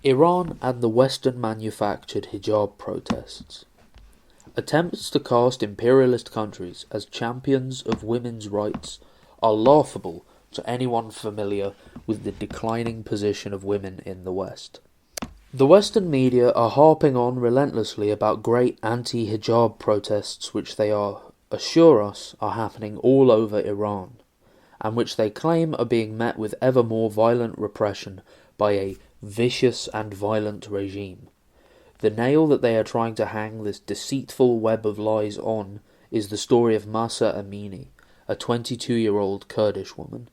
Iran and the Western-manufactured hijab protests. Attempts to cast imperialist countries as champions of women's rights are laughable to anyone familiar with the declining position of women in the West. The Western media are harping on relentlessly about great anti-hijab protests which they assure us are happening all over Iran, and which they claim are being met with ever more violent repression by a vicious and violent regime. The nail that they are trying to hang this deceitful web of lies on is the story of Mahsa Amini, a 22-year-old Kurdish woman.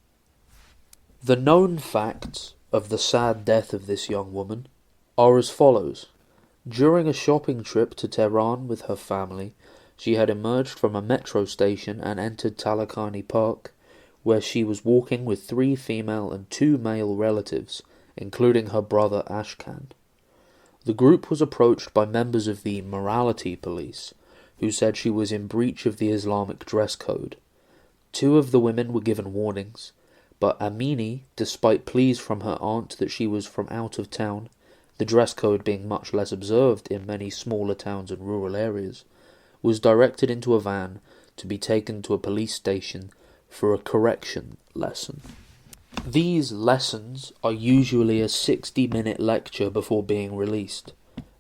The known facts of the sad death of this young woman are as follows. During a shopping trip to Tehran with her family, she had emerged from a metro station and entered Talakani Park, where she was walking with 3 female and 2 male relatives, including her brother Ashkan. The group was approached by members of the morality police, who said she was in breach of the Islamic dress code. 2 of the women were given warnings, but Amini, despite pleas from her aunt that she was from out of town, the dress code being much less observed in many smaller towns and rural areas, was directed into a van to be taken to a police station for a correction lesson. These lessons are usually a 60-minute lecture before being released.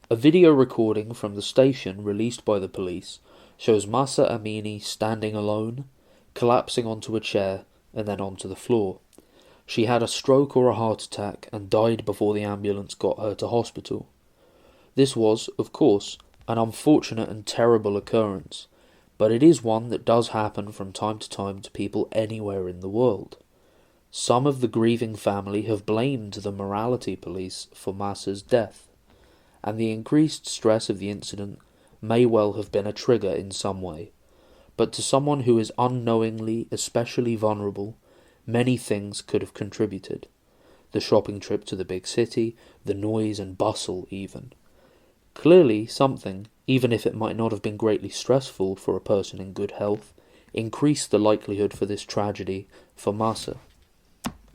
A video recording from the station released by the police shows Mahsa Amini standing alone, collapsing onto a chair and then onto the floor. She had a stroke or a heart attack and died before the ambulance got her to hospital. This was, of course, an unfortunate and terrible occurrence, but it is one that does happen from time to time to people anywhere in the world. Some of the grieving family have blamed the morality police for Mahsa's death, and the increased stress of the incident may well have been a trigger in some way. But to someone who is unknowingly especially vulnerable, many things could have contributed. The shopping trip to the big city, the noise and bustle even. Clearly something, even if it might not have been greatly stressful for a person in good health, increased the likelihood for this tragedy for Mahsa.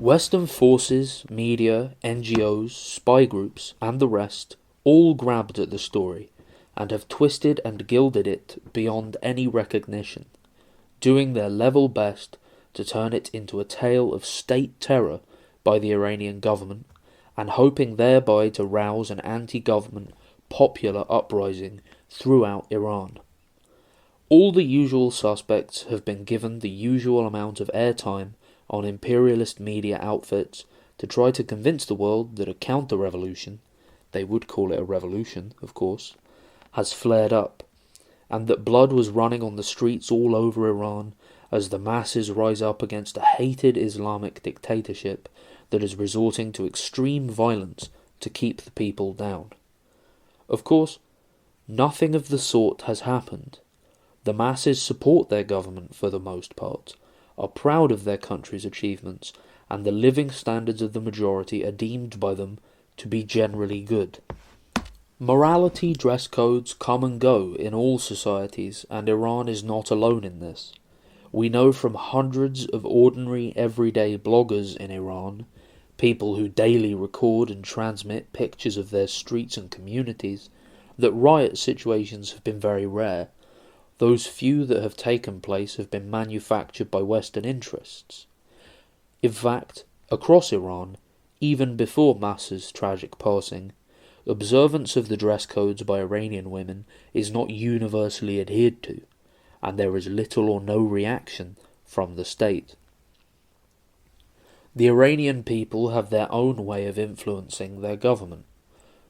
Western forces, media, NGOs, spy groups, and the rest all grabbed at the story and have twisted and gilded it beyond any recognition, doing their level best to turn it into a tale of state terror by the Iranian government and hoping thereby to rouse an anti-government popular uprising throughout Iran. All the usual suspects have been given the usual amount of airtime on imperialist media outfits to try to convince the world that a counter-revolution, they would call it a revolution, of course, has flared up, and that blood was running on the streets all over Iran as the masses rise up against a hated Islamic dictatorship that is resorting to extreme violence to keep the people down. Of course, nothing of the sort has happened. The masses support their government for the most part, are proud of their country's achievements, and the living standards of the majority are deemed by them to be generally good. Morality dress codes come and go in all societies, and Iran is not alone in this. We know from hundreds of ordinary everyday bloggers in Iran, people who daily record and transmit pictures of their streets and communities, that riot situations have been very rare. Those few that have taken place have been manufactured by Western interests. In fact, across Iran, even before Mahsa's tragic passing, observance of the dress codes by Iranian women is not universally adhered to, and there is little or no reaction from the state. The Iranian people have their own way of influencing their government.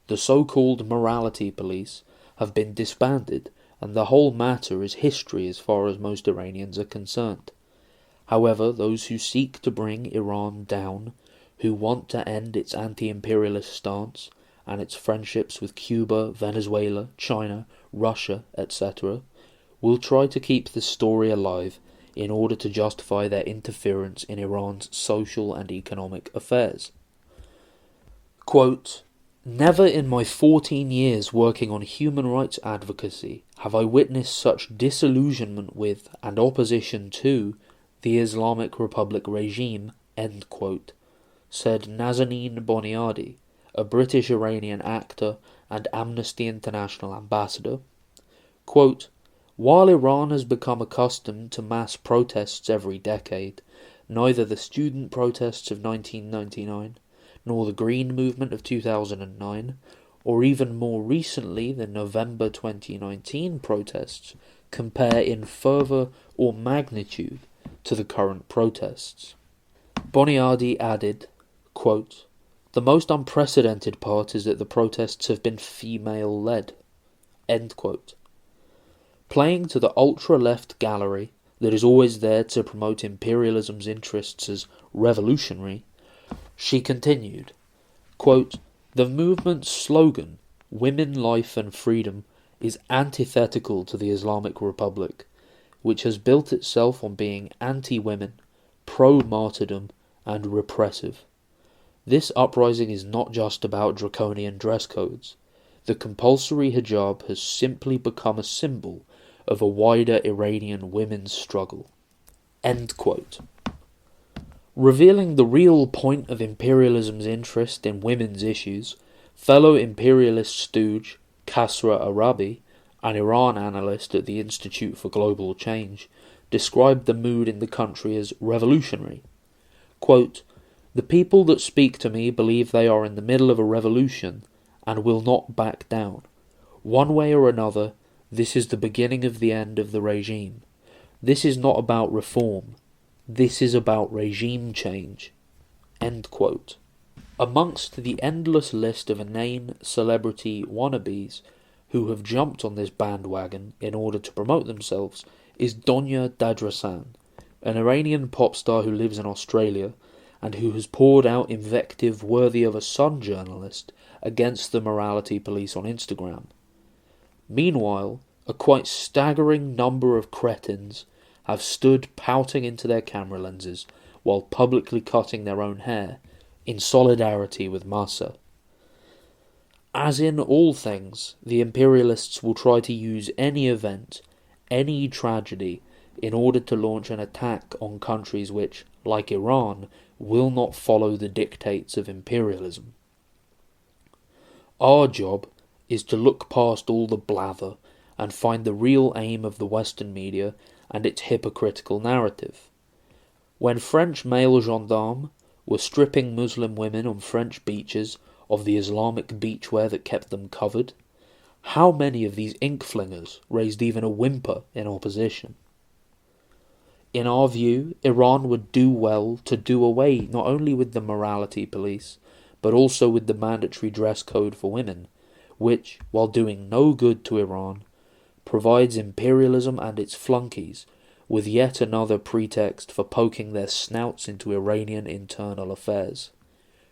The so-called morality police have been disbanded, and the whole matter is history as far as most Iranians are concerned. However, those who seek to bring Iran down, who want to end its anti-imperialist stance, and its friendships with Cuba, Venezuela, China, Russia, etc., will try to keep the story alive in order to justify their interference in Iran's social and economic affairs. Quote, "Never in my 14 years working on human rights advocacy have I witnessed such disillusionment with and opposition to the Islamic Republic regime," end quote, said Nazanin Boniadi, a British-Iranian actor and Amnesty International ambassador. Quote, "While Iran has become accustomed to mass protests every decade, neither the student protests of 1999, nor the Green Movement of 2009, or even more recently the November 2019 protests, compare in fervour or magnitude to the current protests." Boniadi added, quote, "The most unprecedented part is that the protests have been female-led," end quote. Playing to the ultra-left gallery that is always there to promote imperialism's interests as revolutionary, she continued, quote, "The movement's slogan, Women, Life and Freedom, is antithetical to the Islamic Republic, which has built itself on being anti-women, pro-martyrdom and repressive. This uprising is not just about draconian dress codes. The compulsory hijab has simply become a symbol of a wider Iranian women's struggle." End quote. Revealing the real point of imperialism's interest in women's issues, fellow imperialist stooge Kasra Arabi, an Iran analyst at the Institute for Global Change, described the mood in the country as revolutionary. Quote, "The people that speak to me believe they are in the middle of a revolution and will not back down. One way or another, this is the beginning of the end of the regime. This is not about reform. This is about regime change." End quote. Amongst the endless list of inane celebrity wannabes who have jumped on this bandwagon in order to promote themselves is Donya Dadrasan, an Iranian pop star who lives in Australia and who has poured out invective worthy of a Sun journalist against the morality police on Instagram. Meanwhile, a quite staggering number of cretins have stood pouting into their camera lenses while publicly cutting their own hair, in solidarity with Massa. As in all things, the imperialists will try to use any event, any tragedy, in order to launch an attack on countries which, like Iran, will not follow the dictates of imperialism. Our job is to look past all the blather and find the real aim of the Western media and its hypocritical narrative. When French male gendarmes were stripping Muslim women on French beaches of the Islamic beachwear that kept them covered, how many of these ink-flingers raised even a whimper in opposition? In our view, Iran would do well to do away not only with the morality police, but also with the mandatory dress code for women, which, while doing no good to Iran, provides imperialism and its flunkies with yet another pretext for poking their snouts into Iranian internal affairs,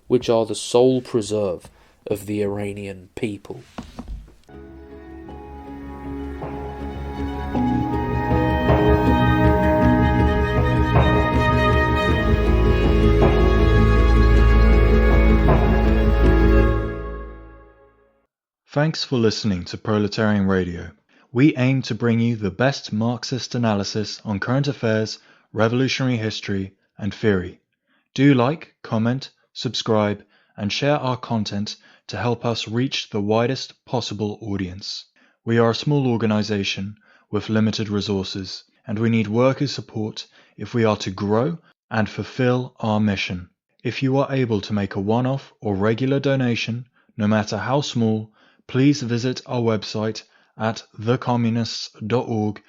which are the sole preserve of the Iranian people. Thanks for listening to Proletarian Radio. We aim to bring you the best Marxist analysis on current affairs, revolutionary history, and theory. Do like, comment, subscribe, and share our content to help us reach the widest possible audience. We are a small organization with limited resources, and we need worker support if we are to grow and fulfill our mission. If you are able to make a one-off or regular donation, no matter how small, please visit our website at thecommunists.org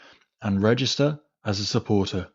and register as a supporter.